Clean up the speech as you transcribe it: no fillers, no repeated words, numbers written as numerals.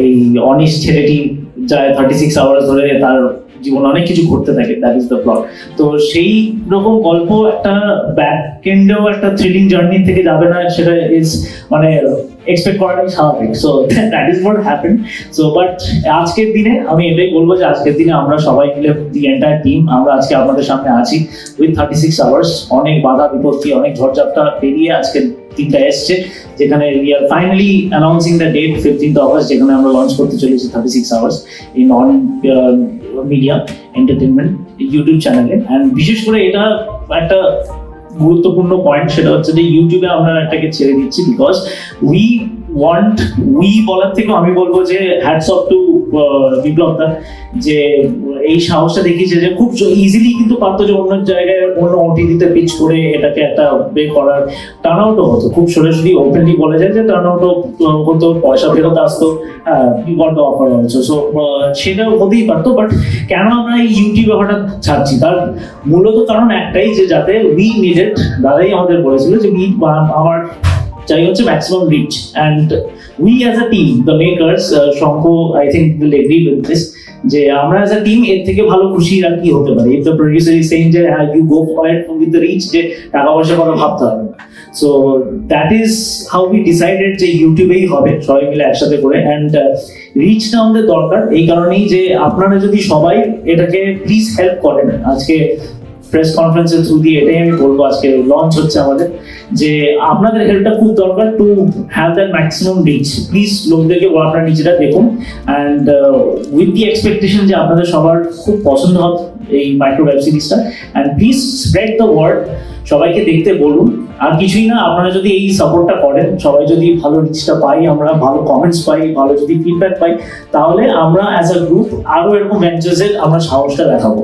এই অনিশ ছেলেটি যায় 36 আওয়ার্স ধরে তার জীবনে অনেক কিছু করতে থাকে, দ্যাট ইজ দ্য প্লট। তো সেই রকম গল্প একটা ব্যাক এন্ডেও একটা থ্রিলিং জার্নি থেকে যাবে না, সেটা ইজ মানে এক্সপেক্ট করাটাই স্বাভাবিক। So that is what happen. So but আজকের দিনে আমি এটাই বলবো যে আজকের দিনে আমরা সবাই মিলে, দি এন্টায়ার টিম, আমরা আজকে আপনাদের সামনে আছি উইথ 36 আওয়ার্স। অনেক বাধা বিপত্তি, অনেক ঝড়ঝাপটা পেরিয়ে আজকের দিনটা এসছে, যেখানে we are finally announcing the date 15th August, যেখানে আমরা লঞ্চ করতে চলেছি 36 hours in on media entertainment YouTube চ্যানেলে। অ্যান্ড বিশেষ করে এটা একটা গুরুত্বপূর্ণ পয়েন্ট, সেটা হচ্ছে যে ইউটিউবে আমরা এটাকে ছেড়ে দিচ্ছি বিকজ উই বলার থেকেও আমি বলবো যে হ্যাটস অফ টু বিপ্লব দা, যে এই সাহসটা দেখিয়েছে, যে খুব ইজিলি কিন্তু পারতো যে অন্য জায়গায় অন্য ওটিটিতে পিচ করে এটাকে একটা বের করার, টার্ন আউটও হতো, খুব সরাসরি ওপেনলি বলা যায় যে টার্ন আউটও হতো, পয়সা ফেরত আসতো, গট অফার অলসো। সো সেটা হতেই পারতো, বাট কেন আমরা এই ইউটিউবে হঠাৎ ছাড়ছি, তার মূলত কারণ একটাই, যে যাতে উই নিডেড, দাদাই আমাদের বলেছিল যে আমার চাই হচ্ছে maximum reach, and we as a team, the makers, Shankha I think will agree with this, যে আমরা অ্যাজ আ টিম এর থেকে ভালো খুশি আর কি হতে পারে। If the producer is saying যে you go for it with the reach, যে টাকা পয়সা কথা ভাবতে হবে না। So that is how we decided যে ইউটিউবেই হবে সবাই মিলে একসাথে করে। অ্যান্ড রিচটা আমাদের দরকার এই কারণেই যে আপনারা যদি সবাই এটাকে প্লিজ হেল্প করেন। আজকে প্রেস কনফারেন্সের থ্রু দিয়ে এটাই আমি বলবো, আজকে লঞ্চ হচ্ছে আমাদের, যে আপনাদের হেল্পটা খুব দরকার to have that maximum reach. Please লোকদেরকে আপনারা নিজেরা দেখুন, অ্যান্ড উইথ দি এক্সপেকটেশন যে আপনাদের সবার খুব পছন্দ হবে এই মাইক্রো ওয়েব সিরিজটা, and please spread the word, সবাইকে দেখতে বলুন। আর কিছুই না, আপনারা যদি এই সাপোর্টটা করেন, সবাই যদি ভালো রিচটা পাই, আমরা ভালো কমেন্টস পাই, ভালো যদি ফিডব্যাক পাই, তাহলে আমরা অ্যাজ আ গ্রুপ আরো এরকম ভেঞ্চার্সের আমরা সাহসটা দেখাবো।